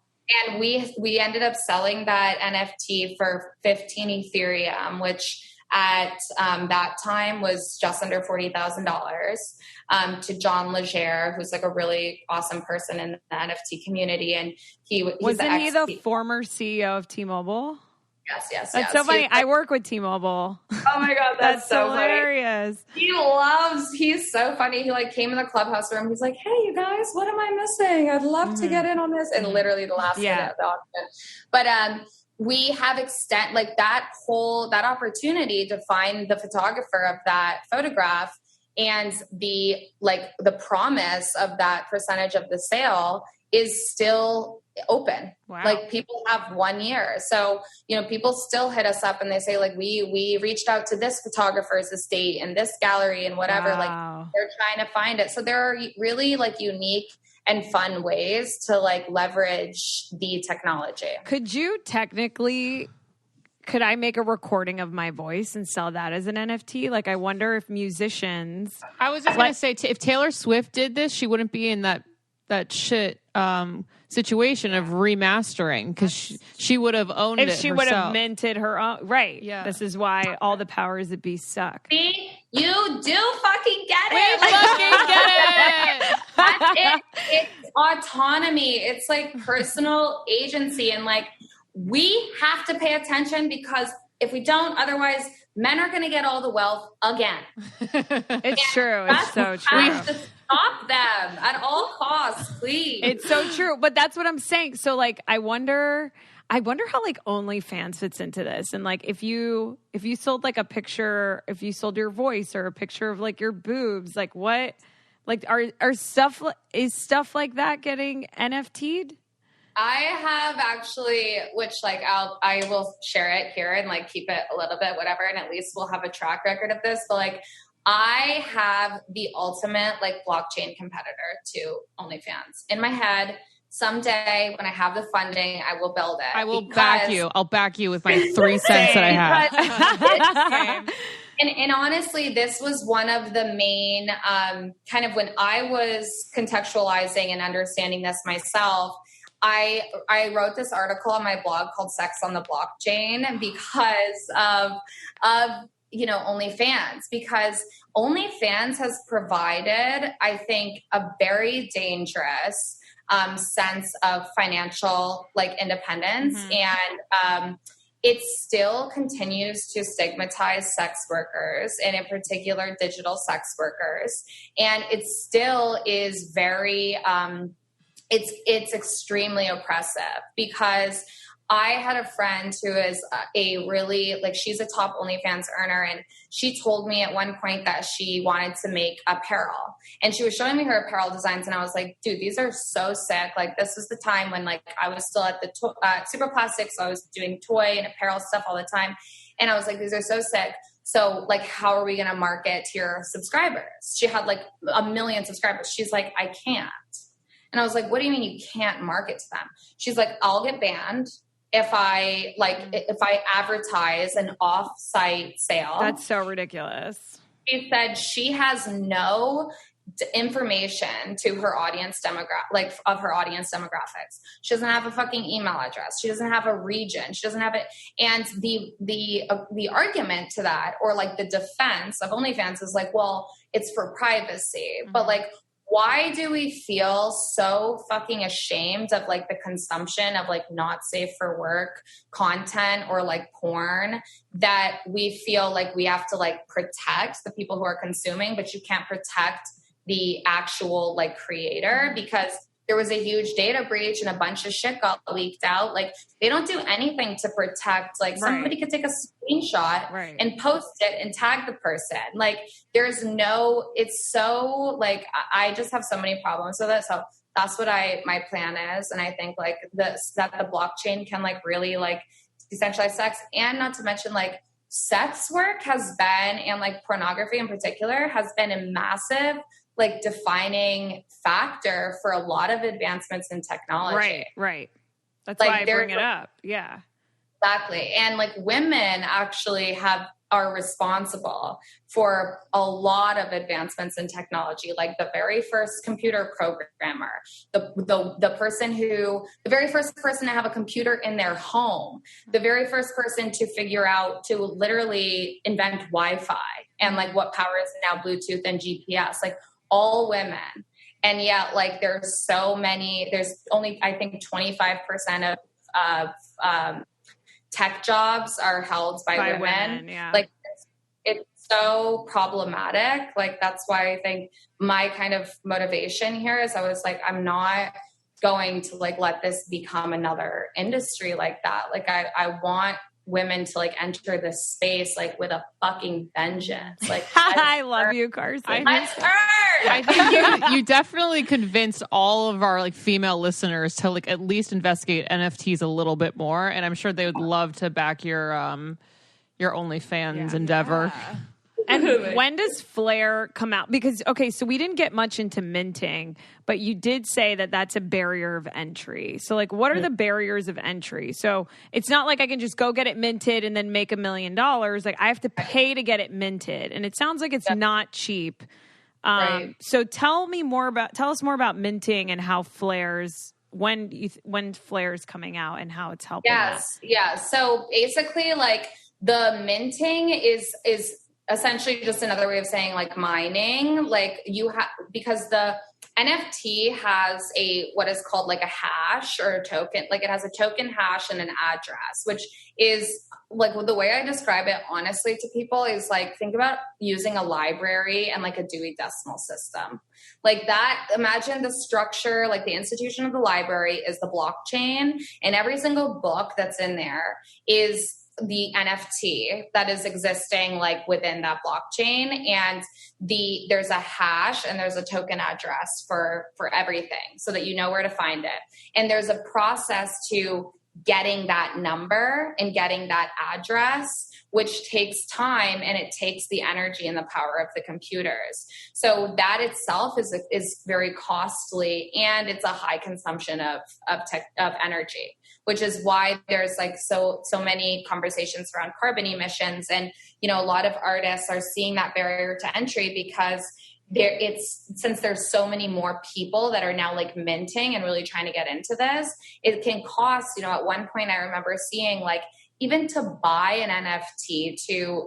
And we ended up selling that NFT for 15 Ethereum, which at that time was just under $40,000 to John Legere, who's like a really awesome person in the NFT community. And wasn't he the former CEO of T-Mobile? Yes. That's so funny. I work with T-Mobile. Oh my God, that's so hilarious. Funny. He's so funny. He like came in the Clubhouse room. He's like, hey, you guys, what am I missing? I'd love to get in on this. And literally the last minute of the auction. But we have that opportunity to find the photographer of that photograph, and the promise of that percentage of the sale is still open. Wow. Like people have 1 year. So, people still hit us up and they say like, we reached out to this photographer's estate and this gallery and whatever, like they're trying to find it. So there are really like unique and fun ways to like leverage the technology. Could I make a recording of my voice and sell that as an NFT? Like, I wonder if musicians. I was just going to say, if Taylor Swift did this, she wouldn't be in that shit situation of remastering, because she would have owned it. If she would have minted her own. Right. Yeah. This is why all the powers that be suck. See? You do fucking get it. We fucking get it. That's it. It's autonomy. It's like personal agency. And like, we have to pay attention, because if we don't, otherwise men are going to get all the wealth again. It's true. It's so true. We have to stop them at all costs, please. It's so true. But that's what I'm saying. So like, I wonder how like OnlyFans fits into this. And like, if you sold like a picture, if you sold your voice or a picture of like your boobs, like what, like is stuff like that getting NFT'd? I have actually, which like I will share it here and like keep it a little bit, whatever. And at least we'll have a track record of this. But like, I have the ultimate like blockchain competitor to OnlyFans in my head. Someday when I have the funding, I will build it. I will back you. I'll back you with my 3 cents that I have. And honestly, this was one of the main kind of when I was contextualizing and understanding this myself. I wrote this article on my blog called "Sex on the Blockchain" because of OnlyFans, because OnlyFans has provided, I think, a very dangerous sense of financial independence, and it still continues to stigmatize sex workers, and in particular digital sex workers. And it still is very, it's extremely oppressive, because I had a friend who is a really, she's a top OnlyFans earner, and she told me at one point that she wanted to make apparel, and she was showing me her apparel designs, and I was like, dude, these are so sick. This was the time when I was still at the Super Plastic, so I was doing toy and apparel stuff all the time, and I was like, these are so sick. So how are we going to market to your subscribers? She had 1 million subscribers. She's like, I can't. And I was like, what do you mean you can't market to them? She's like, I'll get banned if I advertise an off-site sale. That's so ridiculous. She said she has no information to her audience of her audience demographics. She doesn't have a fucking email address. She doesn't have a region. She doesn't have it. And the argument to that, or the defense of OnlyFans, is well, it's for privacy. But why do we feel so fucking ashamed of the consumption of not safe for work content or porn, that we feel we have to protect the people who are consuming, but you can't protect the actual creator? Because there was a huge data breach and a bunch of shit got leaked out. They don't do anything to protect. Somebody could take a screenshot and post it and tag the person. There's no, it's so I just have so many problems with it. So that's what my plan is. And I think that the blockchain can really decentralize sex, and not to mention sex work has been, and pornography in particular, has been a massive defining factor for a lot of advancements in technology. Right. That's why I bring it up. Yeah. Exactly. And women actually are responsible for a lot of advancements in technology. The very first computer programmer, the very first person to have a computer in their home, the very first person to literally invent Wi-Fi and what powers now Bluetooth and GPS, all women. And yet, there's so many, there's only, I think 25% of tech jobs are held by women. Yeah. It's so problematic. That's why I think my kind of motivation here is, I was I'm not going to let this become another industry like that. I want women to enter this space with a fucking vengeance. I love you, Karsen. I think you definitely convinced all of our female listeners to at least investigate NFTs a little bit more, and I'm sure they would love to back your OnlyFans endeavor. Yeah. And when does Flare come out? Because, okay, so we didn't get much into minting, but you did say that that's a barrier of entry. So, what are the barriers of entry? So it's not I can just go get it minted and then make $1 million. I have to pay to get it minted. And it sounds like it's not cheap. So tell us more about minting and how Flare's, when Flare's coming out and how it's helping. Yes. Yeah. So basically the minting is essentially just another way of saying mining. Because the NFT has what is called a hash or a token. It has a token hash and an address, which is the way I describe it honestly to people is think about using a library and a Dewey Decimal System. That, imagine the structure, the institution of the library is the blockchain, and every single book that's in there is the NFT that is existing within that blockchain, and there's a hash and there's a token address for everything, so that you know where to find it. And there's a process to getting that number and getting that address, which takes time and it takes the energy and the power of the computers. So that itself is very costly, and it's a high consumption of energy, which is why there's like so many conversations around carbon emissions. And, you know, a lot of artists are seeing that barrier to entry because since there's so many more people that are now like minting and really trying to get into this, it can cost, you know, at one point I remember seeing like, even to buy an NFT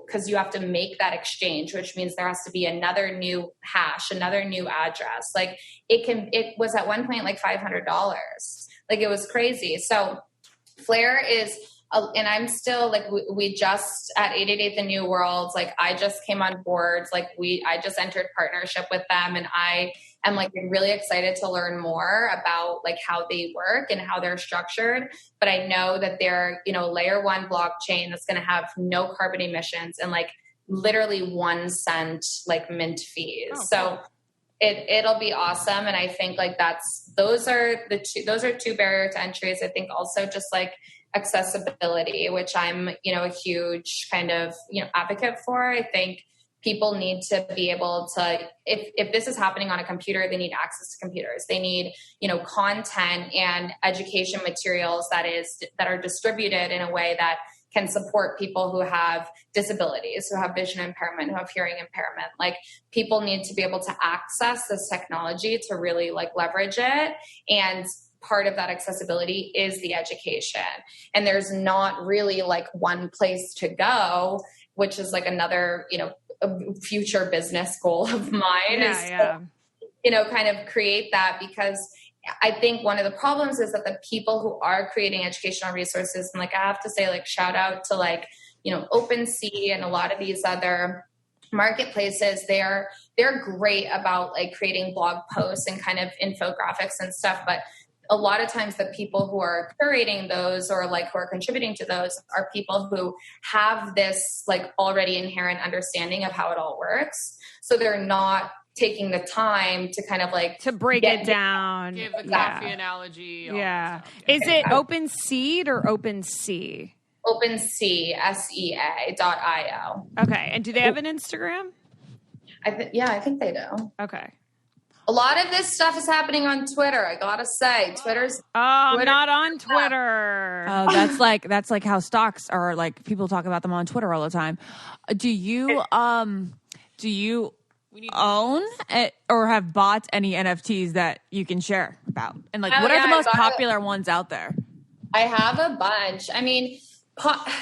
because you have to make that exchange, which means there has to be another new hash, another new address. Like it was at one point like $500. Like it was crazy. So Flare is, and I'm still like, we just at 888 The New World, like I just came on board, like I just entered partnership with them, and I am like really excited to learn more about like how they work and how they're structured. But I know that they're, you know, layer 1 blockchain that's going to have no carbon emissions and like literally 1 cent like mint fees. Oh, so cool. It'll be awesome. And I think like those are two barrier to entries. I think also just like accessibility, which I'm, you know, a huge kind of, you know, advocate for. I think people need to be able to, if this is happening on a computer, they need access to computers. They need, you know, content and education materials that are distributed in a way that can support people who have disabilities, who have vision impairment, who have hearing impairment. Like people need to be able to access this technology to really like leverage it. And part of that accessibility is the education. And there's not really like one place to go, which is like another, you know, a future business goal of mine you know, kind of create that, because I think one of the problems is that the people who are creating educational resources, and like I have to say, like shout out to like, you know, OpenSea and a lot of these other marketplaces, they're great about like creating blog posts and kind of infographics and stuff, but a lot of times the people who are curating those or like who are contributing to those are people who have this like already inherent understanding of how it all works. So they're not taking the time to kind of like to break it down. Give the coffee analogy. Yeah. Is it OpenSeed or OpenSea? OpenSea, SEA.io. Okay. And do they have an Instagram? I think they do. Okay. A lot of this stuff is happening on Twitter. I gotta say, Twitter's. I'm not on Twitter. Oh, that's like how stocks are. Like people talk about them on Twitter all the time. Do you own or have bought any NFTs that you can share about? And like, what are the most popular ones out there? I have a bunch. I mean,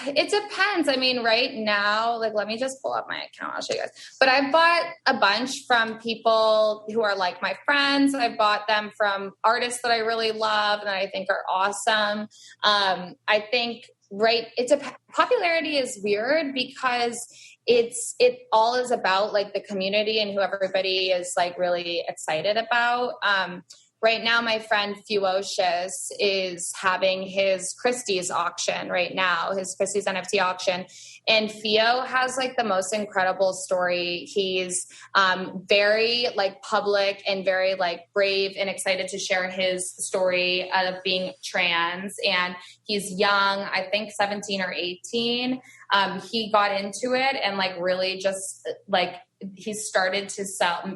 it depends. I mean, right now, like, let me just pull up my account. I'll show you guys. But I bought a bunch from people who are like my friends. I bought them from artists that I really love and that I think are awesome. I think, popularity is weird because it all is about like the community and who everybody is like really excited about. Right now, my friend Fuocious is having his Christie's auction right now, his Christie's NFT auction. And Theo has like the most incredible story. He's very like public and very like brave and excited to share his story of being trans. And he's young, I think 17 or 18. He got into it and like really just like he started to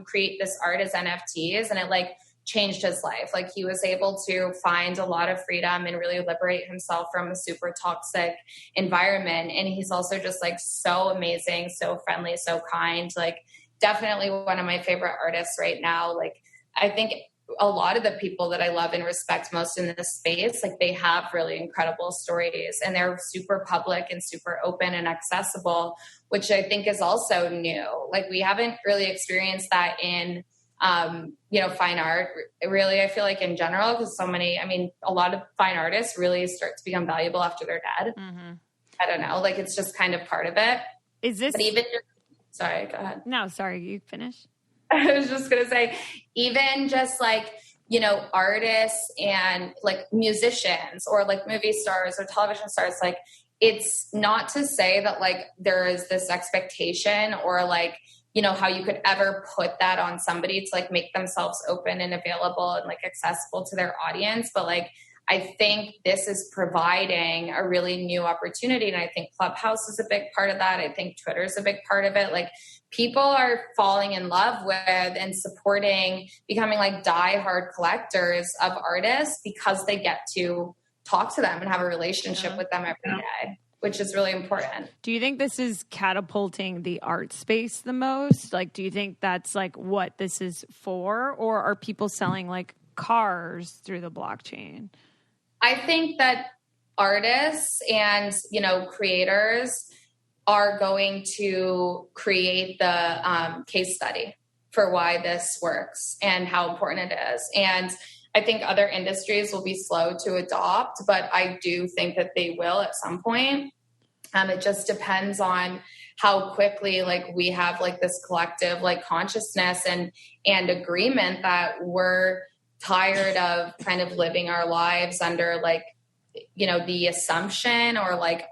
create this art as NFTs, and it like changed his life. Like he was able to find a lot of freedom and really liberate himself from a super toxic environment. And he's also just like so amazing, so friendly, so kind, like definitely one of my favorite artists right now. Like I think a lot of the people that I love and respect most in this space, like they have really incredible stories and they're super public and super open and accessible, which I think is also new. Like we haven't really experienced that in fine art, really, I feel like in general, because a lot of fine artists really start to become valuable after they're dead. Mm-hmm. I don't know. Like, it's just kind of part of it. Is this... But even... Sorry, go ahead. No, sorry, you finish. I was just going to say, even just like, artists and like musicians or like movie stars or television stars, like, it's not to say that like there is this expectation or like, how you could ever put that on somebody to like make themselves open and available and like accessible to their audience. But like, I think this is providing a really new opportunity. And I think Clubhouse is a big part of that. I think Twitter is a big part of it. Like, people are falling in love with and supporting, becoming like diehard collectors of artists because they get to talk to them and have a relationship with them every day, which is really important. Do you think this is catapulting the art space the most? Like, do you think that's like what this is for? Or are people selling like cars through the blockchain? I think that artists and, you know, creators are going to create the case study for why this works and how important it is. And I think other industries will be slow to adopt, but I do think that they will at some point. It just depends on how quickly, like, we have like this collective like consciousness and agreement that we're tired of kind of living our lives under like, you know, the assumption or like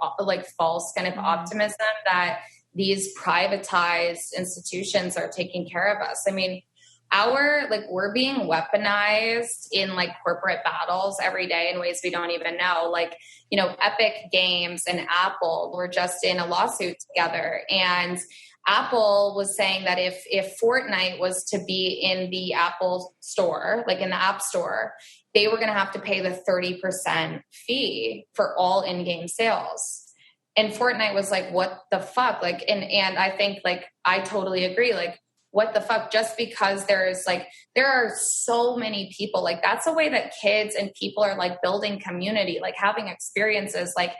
false kind of optimism that these privatized institutions are taking care of us. I mean, we're being weaponized in like corporate battles every day in ways we don't even know. Like, you know, Epic Games and Apple were just in a lawsuit together, and Apple was saying that if Fortnite was to be in the Apple store, like in the App Store, they were going to have to pay the 30% fee for all in-game sales. And Fortnite was like, what the fuck? Like, and I think, like, I totally agree. Like, what the fuck? Just because there are so many people, like, that's the way that kids and people are like building community, like having experiences, like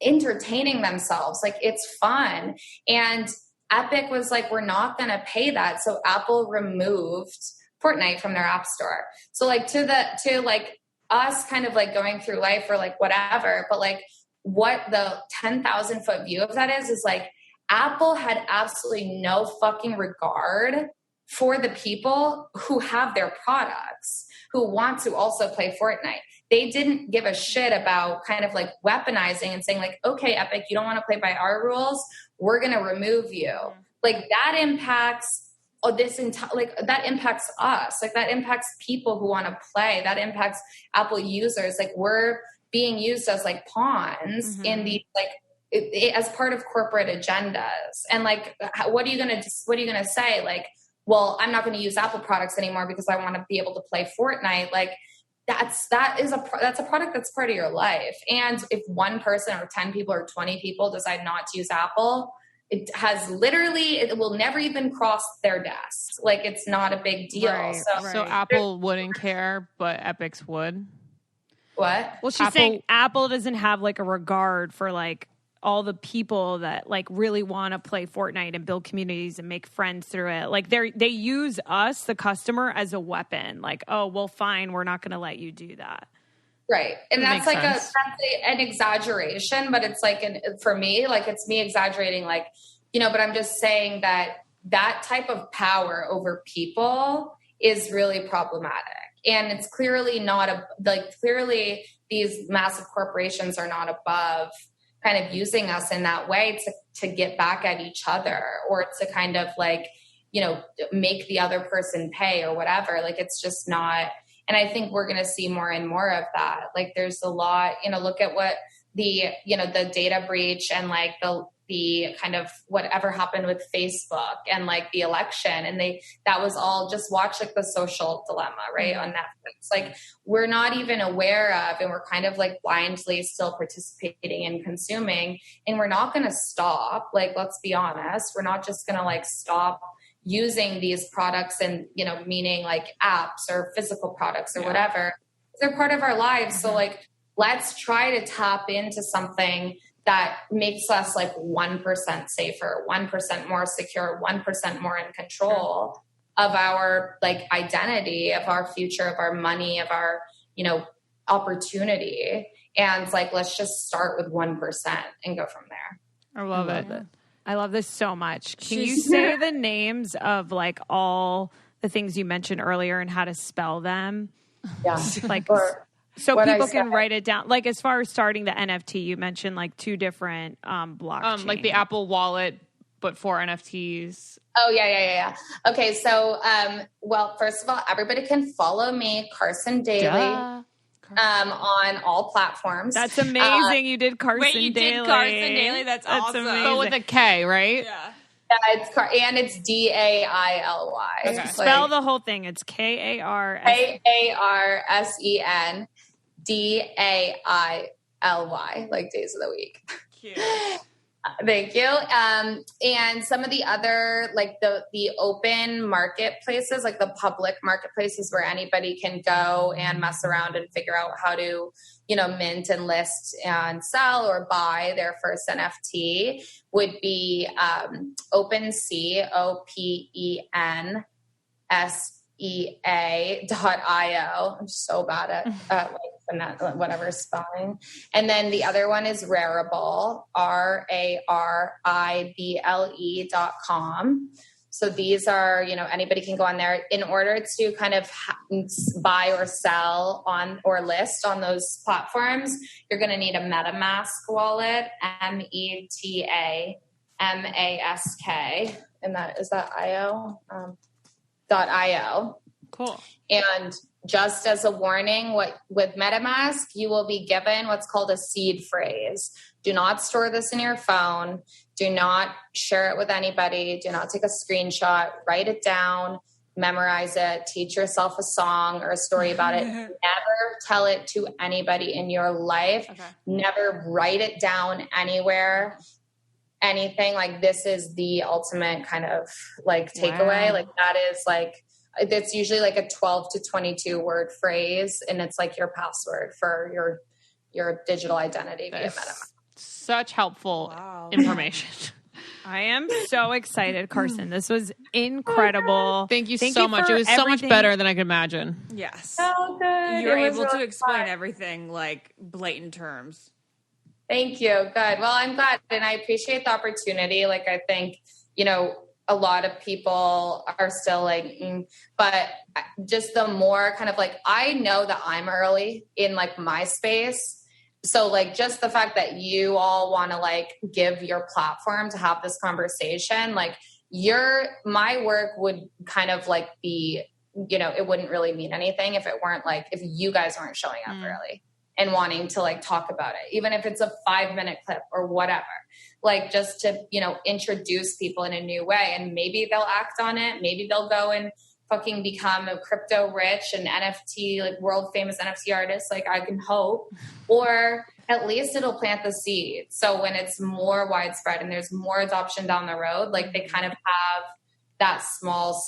entertaining themselves. Like, it's fun. And Epic was like, we're not going to pay that. So Apple removed Fortnite from their app store. So like to like us kind of like going through life or like whatever, but like what the 10,000 foot view of that is like Apple had absolutely no fucking regard for the people who have their products, who want to also play Fortnite. They didn't give a shit about kind of like weaponizing and saying like, okay, Epic, you don't want to play by our rules, we're going to remove you. Like, that impacts that impacts us. Like, that impacts people who want to play. That impacts Apple users. Like, we're being used as like pawns in these like as part of corporate agendas. And like, what are you going to say? Like, well, I'm not going to use Apple products anymore because I want to be able to play Fortnite. Like, that's a product that's part of your life. And if one person or 10 people or 20 people decide not to use Apple, it will never even cross their desk. Like, it's not a big deal. Right. So Apple wouldn't care, but Epic's would. What? Well, she's saying Apple doesn't have like a regard for like all the people that like really want to play Fortnite and build communities and make friends through it. Like, they use us, the customer, as a weapon. Like, oh, well, fine, we're not going to let you do that. Right. And that's like sense. an exaggeration, but it's like, for me, like, it's me exaggerating, like, you know, but I'm just saying that type of power over people is really problematic. And it's clearly clearly these massive corporations are not above kind of using us in that way to get back at each other, or to kind of like, you know, make the other person pay or whatever. Like, it's just not. And I think we're going to see more and more of that. Like, there's a lot, you know, look at what the data breach and like the kind of whatever happened with Facebook and like the election. And that was all, just watch like The Social Dilemma, right, on Netflix. Like, we're not even aware of, and we're kind of like blindly still participating and consuming, and we're not going to stop. Like, let's be honest, we're not just going to like stop using these products, and, you know, meaning like apps or physical products or whatever. They're part of our lives. So like, let's try to tap into something that makes us like 1% safer, 1% more secure, 1% more in control of our like identity, of our future, of our money, of our, you know, opportunity. And like, let's just start with 1% and go from there. I love it. I love this so much. Can you say the names of like all the things you mentioned earlier and how to spell them? Yeah. Like, so people can write it down. Like, as far as starting the NFT, you mentioned like 2 different blockchains. Like the Apple Wallet, but for NFTs. Oh, yeah. Okay, so, well, first of all, everybody can follow me, Karsen Daily. on all platforms. That's amazing. You did Karsen Wait, you Daily. did Karsen Daily? That's awesome. Amazing. But with a K, right? Yeah. Yeah, it's DAILY. Okay. Spell the whole thing. It's KARSEN DAILY, like days of the week. Cute. Thank you. And some of the other, like the open marketplaces, like the public marketplaces where anybody can go and mess around and figure out how to, mint and list and sell or buy their first NFT would be OpenSea, OpenSea.io. I'm so bad at whatever spelling. And then the other one is Rarible, RARIBLE.com. So these are, anybody can go on there in order to kind of buy or sell on or list on those platforms. You're going to need a MetaMask wallet, METAMASK. And is that IO? .io. Cool. And just as a warning, with MetaMask, you will be given what's called a seed phrase. Do not store this in your phone. Do not share it with anybody. Do not take a screenshot. Write it down. Memorize it. Teach yourself a song or a story about it. Never tell it to anybody in your life. Okay. Never write it down anywhere. Anything. Like, this is the ultimate kind of like takeaway. Wow. Like, that is like, it's usually like a 12 to 22 word phrase, and it's like your password for your digital identity via MetaMask. Such helpful information. I am so excited, Karsen. This was incredible. Thank you so much. It was so much better than I could imagine. Yes. So good. You were able to explain everything like blatant terms. Thank you. Good. Well, I'm glad, and I appreciate the opportunity. Like, I think, a lot of people are still like, but just the more kind of like, I know that I'm early in like my space. So like, just the fact that you all want to like give your platform to have this conversation, like my work would kind of like be, it wouldn't really mean anything if it weren't like, if you guys weren't showing up early and wanting to like talk about it, even if it's a 5-minute clip or whatever, like just to, introduce people in a new way, and maybe they'll act on it. Maybe they'll go and fucking become a crypto rich and NFT, like world famous NFT artist. Like, I can hope, or at least it'll plant the seed. So when it's more widespread and there's more adoption down the road, like they kind of have that small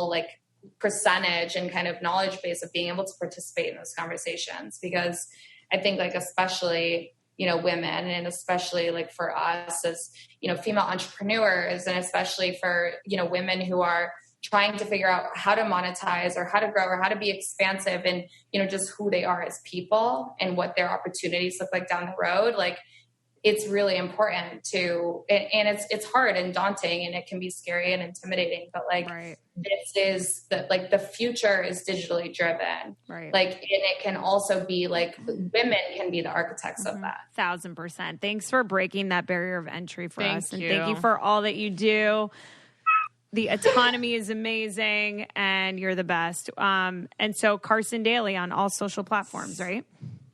like percentage and kind of knowledge base of being able to participate in those conversations. Because I think like, especially, women, and especially like for us as, female entrepreneurs, and especially for, women who are trying to figure out how to monetize or how to grow or how to be expansive and, just who they are as people and what their opportunities look like down the road. Like, it's really important to, and it's hard and daunting, and it can be scary and intimidating, but like, this is the future is digitally driven. Right. Like, and it can also be like, women can be the architects of that. 1,000%. Thanks for breaking that barrier of entry for us. Thank you. And thank you for all that you do. The Autonomy is amazing, and you're the best. And so Karsen Daily on all social platforms, right?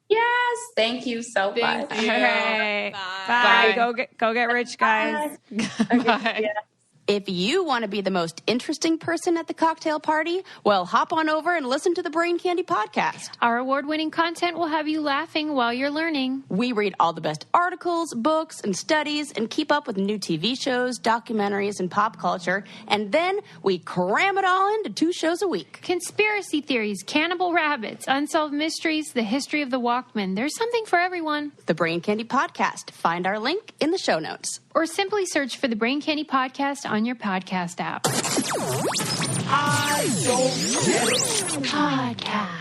Yes. Thank you so much. Thank you. All right. Bye. Bye. Go get rich, guys. Bye. Yeah. If you want to be the most interesting person at the cocktail party, well, hop on over and listen to the Brain Candy podcast. Our award-winning content will have you laughing while you're learning. We read all the best articles, books, and studies, and keep up with new TV shows, documentaries, and pop culture. And then we cram it all into 2 shows a week. Conspiracy theories, cannibal rabbits, unsolved mysteries, the history of the Walkman. There's something for everyone. The Brain Candy podcast. Find our link in the show notes. Or simply search for the Brain Candy podcast on your podcast app. Podcast.